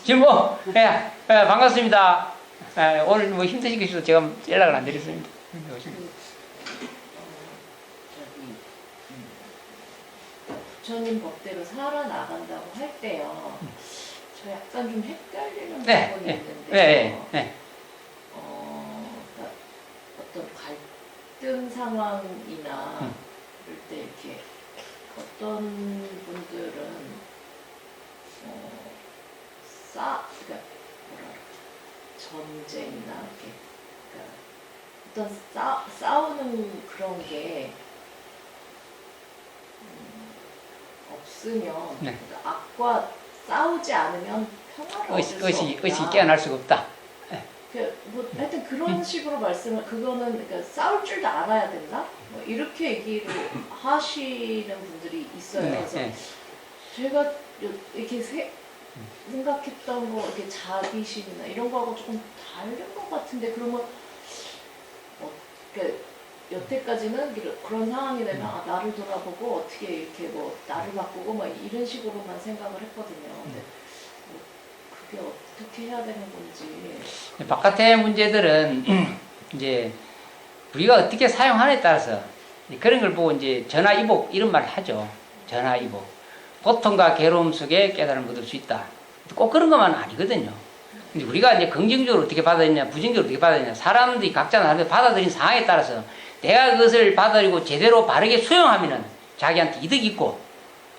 질문. 예, 예, 반갑습니다. 예, 오늘 뭐 힘드시겠어서 제가 연락을 안 드렸습니다. 부처님 법대로 살아나간다고 할 때요. 저 약간 좀 헷갈리는 네, 부분이 예, 있는데요. 예, 예. 그러니까 어떤 갈등 상황이나 그럴 때 이렇게 어떤 분들은 그러니까 뭐라 전쟁이나 이렇게 그러니까 어떤 싸우는 그런 게 없으면 네. 그러니까 악과 싸우지 않으면 평화를 얻을 수 없다. 의식 깨어날 수가 없다. 뭐 하여튼 그런 식으로 말씀을 그거는 그러니까 싸울 줄도 알아야 된다. 뭐 이렇게 얘기를 하시는 분들이 있어요. 네, 그래서 네. 제가 이렇게 생각했던 거 이렇게 자비심이나 이런 거하고 조금 다른 것 같은데 그러면 그러니까 여태까지는 그런 상황이 되면 나를 돌아보고 어떻게 이렇게 뭐 나를 바꾸고 막 이런 식으로만 생각을 했거든요. 근데 뭐 그게 어떻게 해야 되는 건지. 바깥의 문제들은 이제 우리가 어떻게 사용하느냐에 따라서 그런 걸 보고 이제 전화이복 이런 말을 하죠. 전화이복. 고통과 괴로움 속에 깨달음을 얻을 수 있다. 꼭 그런 것만은 아니거든요. 근데 우리가 이제 긍정적으로 어떻게 받아들이냐, 부정적으로 어떻게 받아들이냐, 사람들이 각자 나름대로 받아들인 상황에 따라서 내가 그것을 받아들이고 제대로 바르게 수용하면은 자기한테 이득이 있고,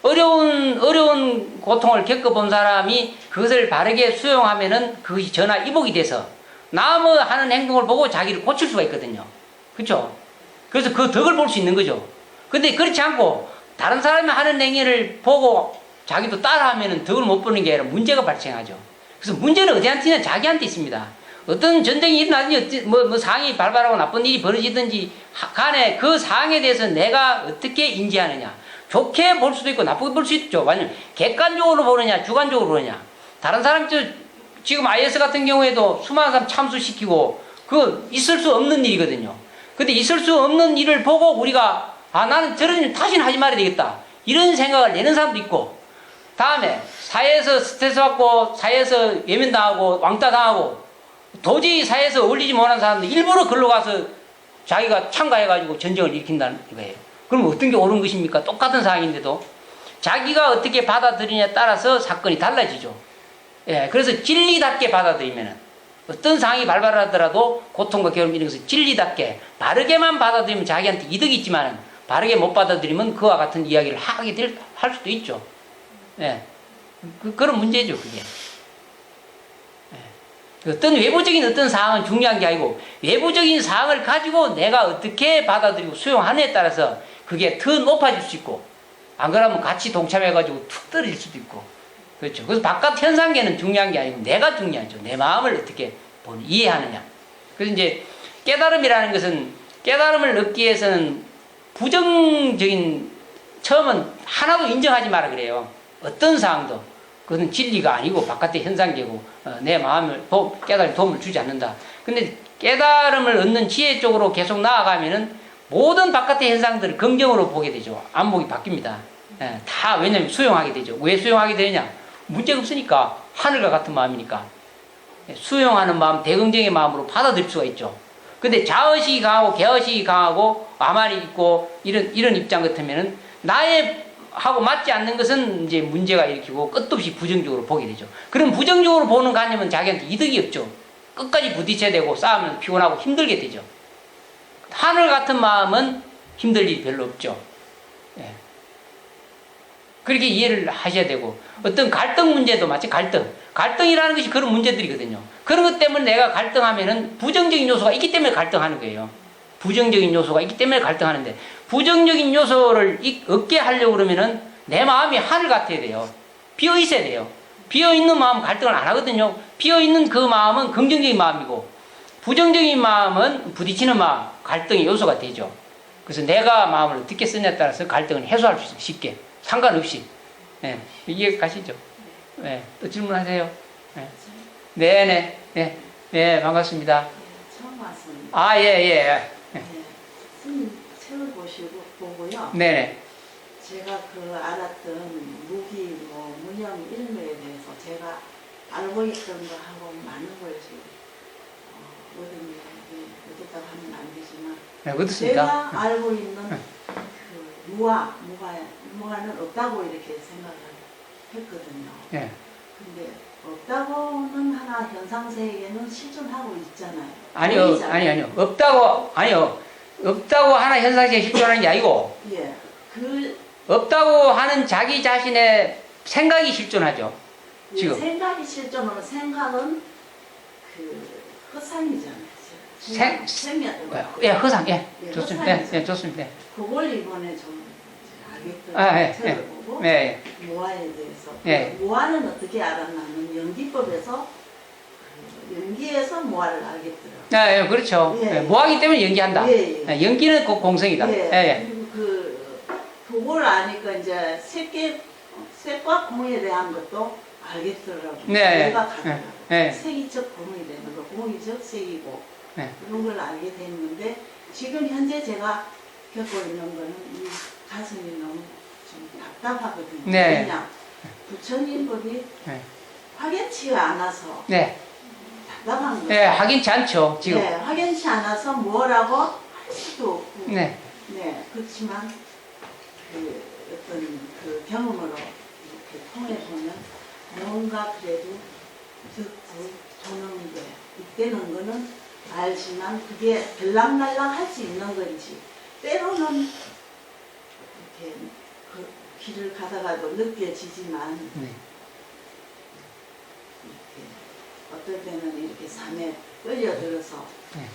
어려운 고통을 겪어본 사람이 그것을 바르게 수용하면은 그것이 전화이복이 돼서 남의 하는 행동을 보고 자기를 고칠 수가 있거든요. 그렇죠? 그래서 그 덕을 볼 수 있는 거죠. 근데 그렇지 않고 다른 사람이 하는 행위를 보고 자기도 따라하면은 덕을 못 보는 게 아니라 문제가 발생하죠. 그래서 문제는 어디한테나 자기한테 있습니다. 어떤 전쟁이 일어나든지 뭐 상황이 발발하고 나쁜 일이 벌어지든지 간에 그 상황에 대해서 내가 어떻게 인지하느냐. 좋게 볼 수도 있고 나쁘게 볼 수 있죠. 완전 객관적으로 보느냐 주관적으로 보느냐. 다른 사람 지금 IS 같은 경우에도 수많은 사람 참수시키고 그거 있을 수 없는 일이거든요. 근데 있을 수 없는 일을 보고 우리가 나는 저런 일 다시는 하지 말아야 되겠다. 이런 생각을 내는 사람도 있고, 다음에 사회에서 스트레스 받고 사회에서 외면당하고 왕따 당하고 도저히 사회에서 어울리지 못하는 사람들 일부러 글로 가서 자기가 참가해가지고 전쟁을 일으킨다는 거예요. 그럼 어떤 게 옳은 것입니까? 똑같은 상황인데도 자기가 어떻게 받아들이냐에 따라서 사건이 달라지죠. 예, 그래서 진리답게 받아들이면은 어떤 상황이 발발하더라도 고통과 괴로움 이런 것을 진리답게 바르게만 받아들이면 자기한테 이득이 있지만 바르게 못 받아들이면 그와 같은 이야기를 할 수도 있죠. 예, 그런 문제죠, 그게. 예. 어떤 외부적인 어떤 상황은 중요한 게 아니고 외부적인 상황을 가지고 내가 어떻게 받아들이고 수용하느냐에 따라서 그게 더 높아질 수 있고, 안 그러면 같이 동참해가지고 툭 떨어질 수도 있고. 그렇죠. 그래서 바깥 현상계는 중요한 게 아니고 내가 중요하죠. 내 마음을 어떻게 이해하느냐. 그래서 이제 깨달음이라는 것은 깨달음을 얻기 위해서는 부정적인 처음은 하나도 인정하지 마라 그래요. 어떤 상황도 그것은 진리가 아니고 바깥의 현상계고 내 마음을 깨달음에 도움을 주지 않는다. 근데 깨달음을 얻는 지혜 쪽으로 계속 나아가면은 모든 바깥의 현상들을 긍정으로 보게 되죠. 안목이 바뀝니다. 예, 다 왜냐면 수용하게 되죠. 왜 수용하게 되느냐? 문제가 없으니까 하늘과 같은 마음이니까 수용하는 마음, 대긍정의 마음으로 받아들일 수가 있죠. 근데 자의식이 강하고 개의식이 강하고 아만이 있고 이런 입장 같으면은 나의 하고 맞지 않는 것은 이제 문제가 일으키고 끝도 없이 부정적으로 보게 되죠. 그럼 부정적으로 보는 관념은 자기한테 이득이 없죠. 끝까지 부딪혀야 되고 싸우면 피곤하고 힘들게 되죠. 하늘 같은 마음은 힘들 일이 별로 없죠. 예. 그렇게 이해를 하셔야 되고, 어떤 갈등 문제도 마치 갈등이라는 것이 그런 문제들이거든요. 그런 것 때문에 내가 갈등하면은 부정적인 요소가 있기 때문에 갈등하는 거예요. 부정적인 요소가 있기 때문에 갈등하는데, 부정적인 요소를 없게 하려고 그러면은 내 마음이 하늘 같아야 돼요. 비어 있어야 돼요. 비어 있는 마음 갈등을 안 하거든요. 비어 있는 그 마음은 긍정적인 마음이고, 부정적인 마음은 부딪히는 마음, 갈등의 요소가 되죠. 그래서 내가 마음을 어떻게 쓰냐에 따라서 갈등을 해소할 수 있어요. 쉽게. 상관없이. 예, 이해 가시죠? 예, 또 질문하세요. 예. 네네. 네, 네, 반갑습니다. 처음 왔습니다. 아, 예, 예. 네, 스님 책을 보고요. 네네. 제가 그 알았던 무기, 문형 이런 거에 대해서 제가 알고 있던 거 하고 많은 걸 지금 뭐든지 어디다가 하면 안 되지만 네, 그렇습니다. 제가 알고 있는 그 무아는 없다고 이렇게 생각을 했거든요. 예. 근데 없다고는 하나 현상세계는 실존하고 있잖아요. 아니요, 보이잖아요. 아니요. 없다고 하나 현상세계 실존하는 게 아니고, 예. 그 없다고 하는 자기 자신의 생각이 실존하죠. 지금. 생각이 실존하는 생각은 그 허상이잖아요. 생명. 예, 허상, 예. 예, 좋습니다. 예, 허상이죠. 예, 좋습니다. 그걸 이번에 좀 알겠더라고요. 아, 예, 들어보고 예, 무아에 대해서. 예. 무아는 어떻게 알았나면 연기법에서 연기에서 무아를 알겠더라고요. 예, 예, 그렇죠. 예. 예, 뭐하기 때문에 연기한다. 예, 예. 예, 연기는 꼭 공성이다. 예. 예, 예. 그리고 그걸 아니까 이제 색과 공에 대한 것도 알겠더라고요. 네. 내가 가더라고요. 예. 색이적 공이 되는 거, 공이적 색이고 네. 그런 걸 알게 됐는데 지금 현재 제가 겪고 있는 거는 이 가슴이 너무 좀 답답하거든요. 네. 왜냐 부처님법이 네. 확연치가 않아서 네. 답답한 거예요. 예, 확인치 않죠, 지금. 네, 확연치 않아서 뭐라고 할 수도 없고 네. 네, 그렇지만 그 어떤 그 경험으로 이렇게 통해 보면 뭔가 그래도 듣고 보는데 이때는 거는 알지만 그게 들락날락 할 수 있는 건지 때로는 이렇게 그 길을 가다가도 느껴지지만 네. 이렇게 어떨 때는 이렇게 삶에 끌려들어서 네.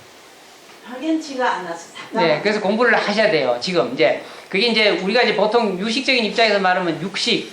확연치가 않아서 답답한 네, 그래서 공부를 하셔야 돼요. 지금 이제 그게 이제 우리가 이제 보통 유식적인 입장에서 말하면 육식,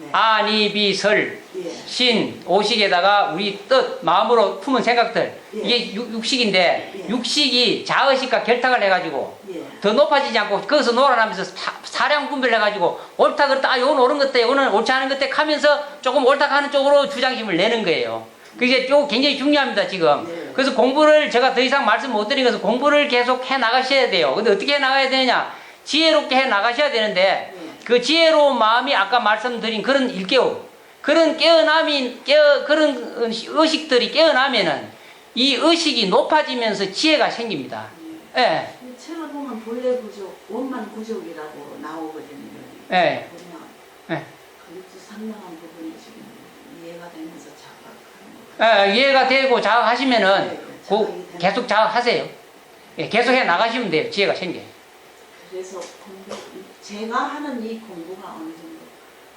네. 아니, 비, 설, 예. 신, 오식에다가 우리 뜻, 마음으로 품은 생각들 예. 이게 육식인데 예. 육식이 자의식과 결탁을 해가지고 예. 더 높아지지 않고 거기서 놀아나면서 사량 분별해가지고 옳다 그렇다, 아, 요건 옳은 것 같아, 요거는 옳지 않은 것 같아 하면서 조금 옳다 하는 쪽으로 주장심을 내는 거예요. 그게 요 굉장히 중요합니다, 지금. 네. 그래서 공부를 제가 더 이상 말씀 못 드린 것은 공부를 계속 해 나가셔야 돼요. 근데 어떻게 해 나가야 되느냐? 지혜롭게 해 나가셔야 되는데 네. 그 지혜로운 마음이 아까 말씀드린 그런 일깨움, 그런 그런 의식들이 깨어나면은 이 의식이 높아지면서 지혜가 생깁니다. 예, 이 책을 보면 본래 구족, 원만 구족이라고 나오거든요. 예, 보면 예. 그것도 상당한 부분이 지금 이해가 되면서 자각하는 거. 이해가 되고 자각하시면은 네, 계속 자각하세요. 예, 계속 해 나가시면 돼요. 지혜가 생겨요. 그래서 제가 하는 이 공부가 어느 정도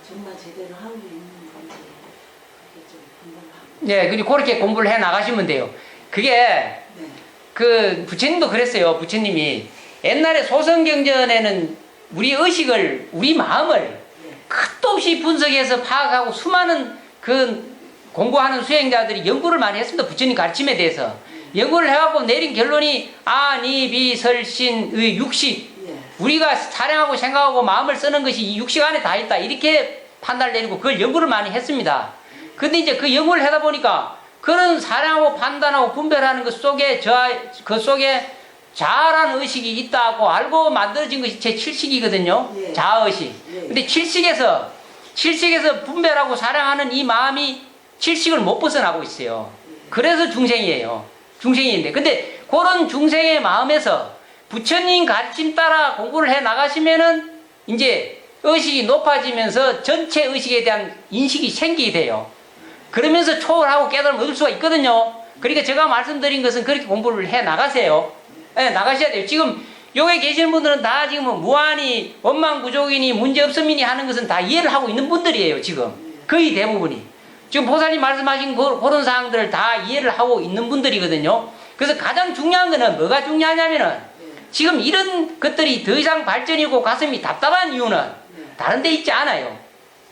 정말 제대로 하고 있는 건지 그게 좀 궁금하고. 예, 그리고 그렇게 공부를 해 나가시면 돼요. 그게 네. 그 부처님도 그랬어요. 부처님이 옛날에 소성경전에는 우리 의식을, 우리 마음을 네. 끝도 없이 분석해서 파악하고 수많은 그 공부하는 수행자들이 연구를 많이 했습니다. 부처님 가르침에 대해서 연구를 해갖고 내린 결론이 아니, 비, 설, 신, 의, 육식, 예. 우리가 사량하고 생각하고 마음을 쓰는 것이 이 육식 안에 다 있다, 이렇게 판단을 내리고 그걸 연구를 많이 했습니다. 근데 이제 그 연구를 하다 보니까 그런 사량하고 판단하고 분별하는 것 속에 그 속에 자아라는 의식이 있다고 알고 만들어진 것이 제 7식이거든요. 예. 자아의식. 예. 근데 7식에서 분별하고 사랑하는 이 마음이 7식을 못 벗어나고 있어요. 그래서 중생이에요. 중생인데. 근데 그런 중생의 마음에서 부처님 가르침 따라 공부를 해 나가시면은 이제 의식이 높아지면서 전체 의식에 대한 인식이 생기게 돼요. 그러면서 초월하고 깨달음을 얻을 수가 있거든요. 그러니까 제가 말씀드린 것은 그렇게 공부를 해 나가세요. 예, 나가셔야 돼요. 지금 여기 계시는 분들은 다 지금 무한히 원망부족이니 문제없음이니 하는 것은 다 이해를 하고 있는 분들이에요. 지금 거의 대부분이 지금 보살님 말씀하신 그런 사항들을 다 이해를 하고 있는 분들이거든요. 그래서 가장 중요한 거는 뭐가 중요하냐면은 지금 이런 것들이 더 이상 발전이고 가슴이 답답한 이유는 다른 데 있지 않아요.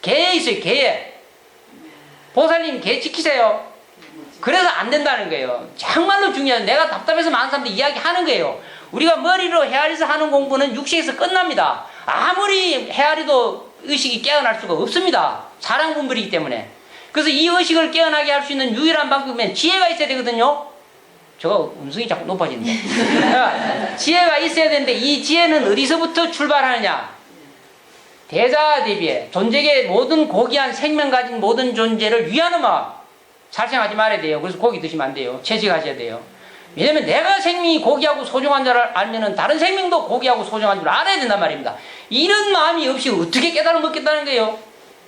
개에 있어요. 개에. 보살님 개 지키세요. 그래서 안 된다는 거예요. 정말로 중요한, 내가 답답해서 많은 사람들이 이야기하는 거예요. 우리가 머리로 헤아려서 하는 공부는 육식에서 끝납니다. 아무리 헤아려도 의식이 깨어날 수가 없습니다. 사랑 분별이기 때문에. 그래서 이 의식을 깨어나게 할 수 있는 유일한 방법은 지혜가 있어야 되거든요. 저거 음성이 자꾸 높아지는데. 지혜가 있어야 되는데 이 지혜는 어디서부터 출발하느냐? 대자대비에 존재계 모든 고귀한 생명 가진 모든 존재를 위하는 마음, 살생하지 말아야 돼요. 그래서 고기 드시면 안 돼요. 채식하셔야 돼요. 왜냐면 내가 생명이 고기하고 소중한 줄 알면은 다른 생명도 고기하고 소중한 줄 알아야 된단 말입니다. 이런 마음이 없이 어떻게 깨달음을 먹겠다는 거예요?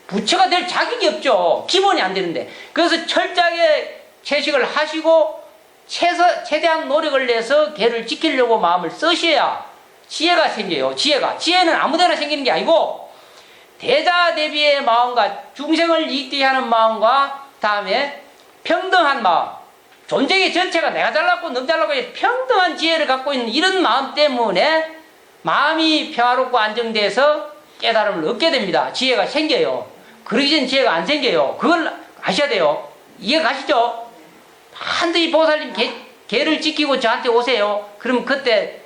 부처가 될 자격이 없죠. 기본이 안 되는데. 그래서 철저하게 채식을 하시고 최대한 노력을 내서 개를 지키려고 마음을 쓰셔야 지혜가 생겨요. 지혜는 아무데나 생기는 게 아니고 대자대비의 마음과 중생을 이익되게 하는 마음과 다음에 평등한 마음, 존재의 전체가 내가 잘났고 너 잘났고 평등한 지혜를 갖고 있는 이런 마음 때문에 마음이 평화롭고 안정돼서 깨달음을 얻게 됩니다. 지혜가 생겨요. 그러기 전 지혜가 안 생겨요. 그걸 아셔야 돼요. 이해 가시죠? 반드시 보살님 개를 지키고 저한테 오세요. 그러면 그때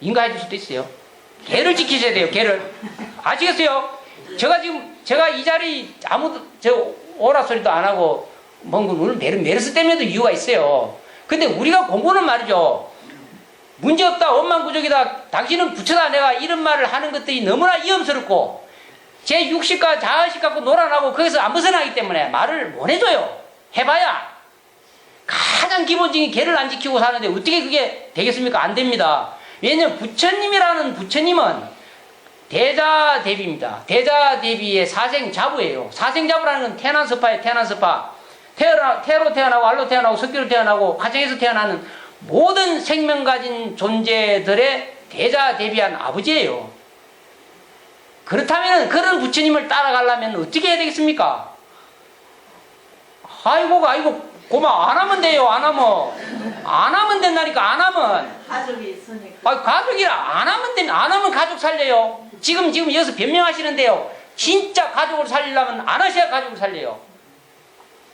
인가해 줄 수도 있어요. 개를 지키셔야 돼요. 개를. 아시겠어요? 제가 이 자리 아무도 오라 소리도 안 하고 뭔가 오늘 메르스 때문에도 이유가 있어요. 근데 우리가 공부는 말이죠. 문제없다, 원만부족이다, 당신은 부처다, 내가 이런 말을 하는 것들이 너무나 위험스럽고 제 육식과 자의식 갖고 놀아나고 거기서 안 벗어나기 때문에 말을 못 해줘요. 해봐야 가장 기본적인 개를 안 지키고 사는데 어떻게 그게 되겠습니까? 안 됩니다. 왜냐면 부처님이라는 부처님은 대자대비입니다. 대자대비의 사생자부예요. 사생자부라는 건 태어난서파예요. 태어난서파. 태로 태어나고 알로 태어나고 석기로 태어나고 화정에서 태어나는 모든 생명 가진 존재들의 대자대비한 아버지예요. 그렇다면 그런 부처님을 따라가려면 어떻게 해야 되겠습니까? 아이고 고마 안 하면 돼요. 안 하면 된다니까. 안 하면 가족이 있으니까. 가족이라 안 하면 가족 살려요. 지금 여기서 변명하시는데요. 진짜 가족을 살리려면 안 하셔야 가족을 살려요.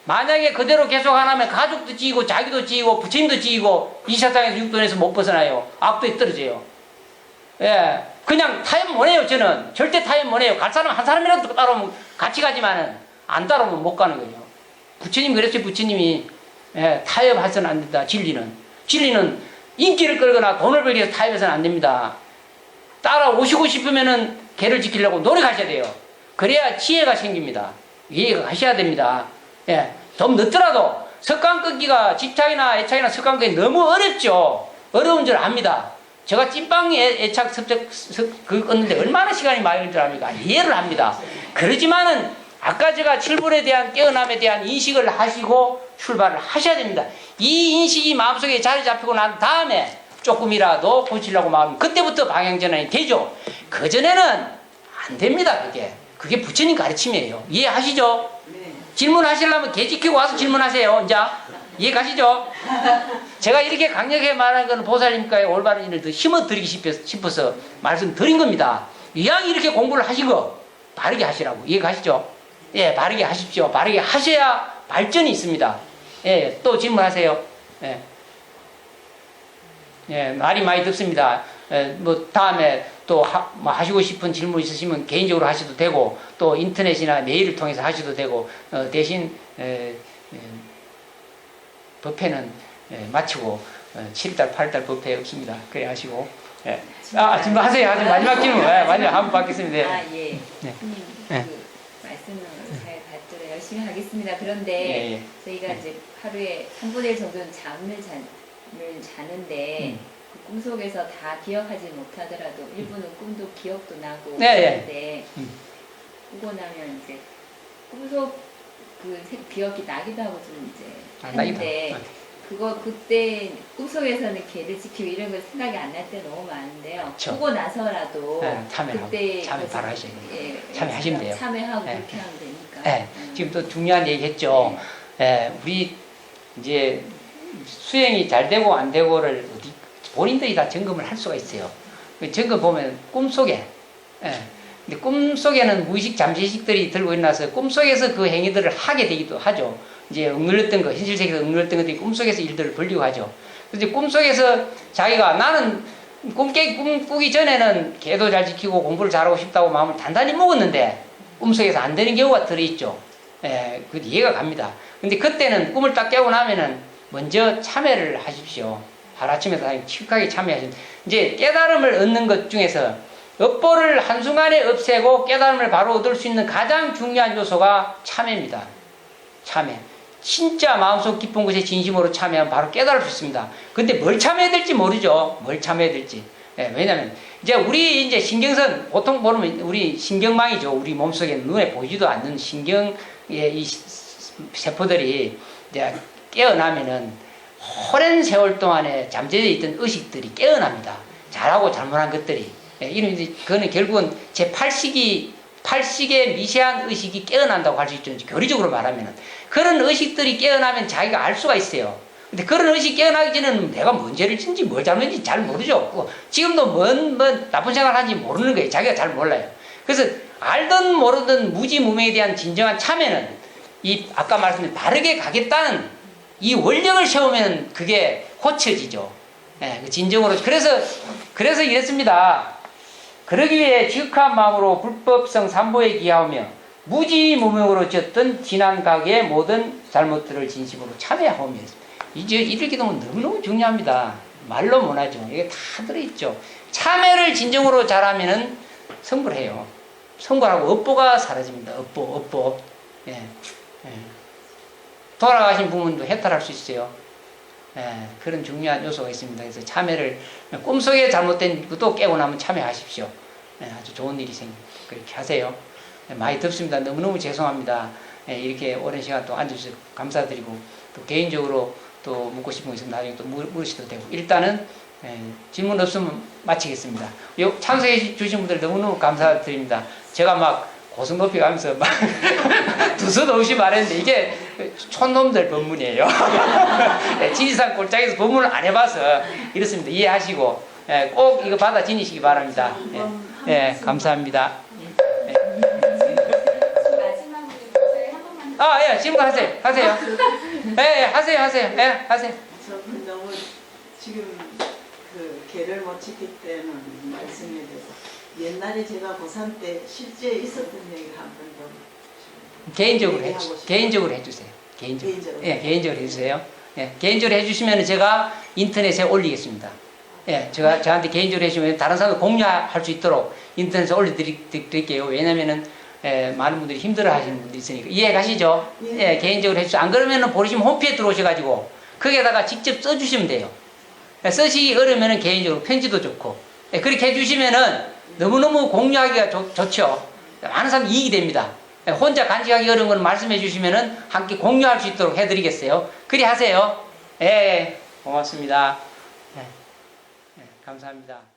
만약에 그대로 계속 안 하면 가족도 지이고 자기도 지이고 부처님도 지이고 이 세상에서 육돈에서 못 벗어나요. 악도에 떨어져요. 예, 그냥 타협 못 해요. 저는 절대 타협 못 해요. 갈 사람 한 사람이라도 따라오면 같이 가지만은 안 따라오면 못 가는 거죠. 부처님 그랬어요. 부처님이 타협해서는 안 된다. 진리는 인기를 끌거나 돈을 벌기 위해서 타협해서는 안 됩니다. 따라오시고 싶으면은 개를 지키려고 노력하셔야 돼요. 그래야 지혜가 생깁니다. 이해가 하셔야 됩니다. 예, 좀 늦더라도 석강 끊기가 집착이나 애착이나 석강 끊기 너무 어렵죠. 어려운 줄 압니다. 제가 찐빵 애착 끊는데 얼마나 시간이 많이 걸릴 줄 압니까? 이해를 합니다. 그러지만은 아까 제가 칠불에 대한 깨어남에 대한 인식을 하시고 출발을 하셔야 됩니다. 이 인식이 마음속에 자리 잡히고 난 다음에 조금이라도 고치려고 마음, 그때부터 방향전환이 되죠. 그전에는 안 됩니다. 그게 부처님 가르침이에요. 이해하시죠? 네. 질문하시려면 개 지키고 와서 질문하세요. 이제 이해 가시죠? 제가 이렇게 강력하게 말하는 건 보살님과의 올바른 일을 더 심어드리기 싶어서 말씀드린 겁니다. 이왕 이렇게 공부를 하신 거 바르게 하시라고. 이해 가시죠? 예, 바르게 하십시오. 바르게 하셔야 발전이 있습니다. 예, 또 질문하세요. 예. 예, 말이 많이 듣습니다. 뭐 다음에 또 하시고 싶은 질문 있으시면 개인적으로 하셔도 되고 또 인터넷이나 메일을 통해서 하셔도 되고 대신 법회는 마치고 7달 8달 법회 없습니다. 그래 하시고 질문하세요. 마지막 질문 마지막 한번 받겠습니다. 예. 네. 그 말씀을 잘 받도록 열심히 하겠습니다. 그런데 저희가 이제 하루에 3분의 1 정도는 잠을 자는데 그 꿈속에서 다 기억하지 못하더라도 일부는 꿈도 기억도 나고 그런데 꾸고 나면 이제 꿈속 그 기억이 나기도 하고 좀 이제 하는데 그때 꿈속에서는 개를 지키고 이런 거 생각이 안 날 때 너무 많은데요. 꾸고 나서라도 그때 참여 바로 하셔야 돼요. 예, 참여하시면 돼요. 참여하고 그렇게 하면 되니까. 예, 지금 또 중요한 얘기 했죠. 우리 이제 수행이 잘 되고 안 되고를 본인들이 다 점검을 할 수가 있어요. 그 점검 보면 꿈속에, 근데 꿈속에는 무의식 잠재의식들이 들고 일어나서 꿈속에서 그 행위들을 하게 되기도 하죠. 이제 억눌렸던 거, 현실 세계에서 억눌렸던 것들이 꿈속에서 일들을 벌리고 하죠. 그래서 꿈속에서 자기가 나는 꿈 꾸기 전에는 개도 잘 지키고 공부를 잘하고 싶다고 마음을 단단히 먹었는데 꿈속에서 안 되는 경우가 들어있죠. 그 이해가 갑니다. 근데 그때는 꿈을 딱 깨고 나면은 먼저 참여를 하십시오. 하루아침에 칙하게 참여하십시오. 이제 깨달음을 얻는 것 중에서 업보를 한순간에 없애고 깨달음을 바로 얻을 수 있는 가장 중요한 요소가 참여입니다. 참여. 진짜 마음속 깊은 곳에 진심으로 참여하면 바로 깨달을 수 있습니다. 근데 뭘 참여해야 될지 모르죠. 뭘 참여해야 될지. 예, 왜냐면 이제 우리 이제 신경선 보통 보면 우리 신경망이죠. 우리 몸속에 눈에 보이지도 않는 신경의 이 세포들이 이제 깨어나면은 오랜 세월 동안에 잠재되어 있던 의식들이 깨어납니다. 잘하고 잘못한 것들이. 예, 이런 이제 그거는 결국은 제 팔식의 미세한 의식이 깨어난다고 할 수 있죠. 교리적으로 말하면은 그런 의식들이 깨어나면 자기가 알 수가 있어요. 근데 그런 의식이 깨어나기 전에는 내가 뭔 죄를 짓는지 뭘 잘못했는지 잘 모르죠. 지금도 뭔 나쁜 생각을 하는지 모르는 거예요. 자기가 잘 몰라요. 그래서 알든 모르든 무지무명에 대한 진정한 참여는 이 아까 말씀드린 바르게 가겠다는 이 원령을 세우면 그게 고쳐지죠. 예, 그 진정으로. 그래서 이랬습니다. 그러기 위해 지극한 마음으로 불법성 삼보에 기하오며 무지무명으로 지었던 지난각의 모든 잘못들을 진심으로 참여하오며 이제 이들 기도는 너무너무 중요합니다. 말로 못하죠. 이게 다 들어있죠. 참여를 진정으로 잘하면은 성불해요. 성불하고 업보가 사라집니다. 업보. 예. 예. 돌아가신 부모님도 해탈할 수 있어요. 예. 그런 중요한 요소가 있습니다. 그래서 참여를 꿈속에 잘못된 것도 깨고 나면 참여하십시오. 예. 아주 좋은 일이 생깁니다. 그렇게 하세요. 예. 많이 덥습니다. 너무너무 죄송합니다. 예. 이렇게 오랜 시간 또 앉아주셔서 감사드리고 또 개인적으로 또 묻고 싶은 거 있으면 나중에 또 물으셔도 되고 일단은 질문 없으면 마치겠습니다. 참석해 주신 분들 너무너무 감사드립니다. 제가 막 고성 높이 가면서 막 두서도 없이 말했는데 이게 촌놈들 법문이에요. 지리산 골짜기에서 법문을 안 해봐서 이렇습니다. 이해하시고 꼭 이거 받아 지니시기 바랍니다. 감사합니다. 예, 질문 하세요. 하세요. 저는 너무 지금 그 개를 못 지킬 때는 말씀에 대해서 옛날에 제가 고3 때 실제 있었던 얘기를 한 번 더 개인적으로 해주세요. 개인적으로. 예, 개인적으로 해주세요. 예, 개인적으로 해주시면 제가 인터넷에 올리겠습니다. 예, 저한테 개인적으로 해주시면 다른 사람도 공유할 수 있도록 인터넷에 올려드릴게요. 왜냐면은 많은 분들이 힘들어 하시는 분들이 있으니까. 이해 가시죠? 예, 개인적으로 해주세요. 안 그러면은 보시면 홈페이지에 들어오셔가지고, 거기에다가 직접 써주시면 돼요. 쓰시기 어려우면은 개인적으로 편지도 좋고, 그렇게 해주시면은 너무너무 공유하기가 좋죠. 많은 사람이 이익이 됩니다. 혼자 간직하기 어려운 건 말씀해 주시면은 함께 공유할 수 있도록 해드리겠어요. 그리 하세요. 고맙습니다. 감사합니다.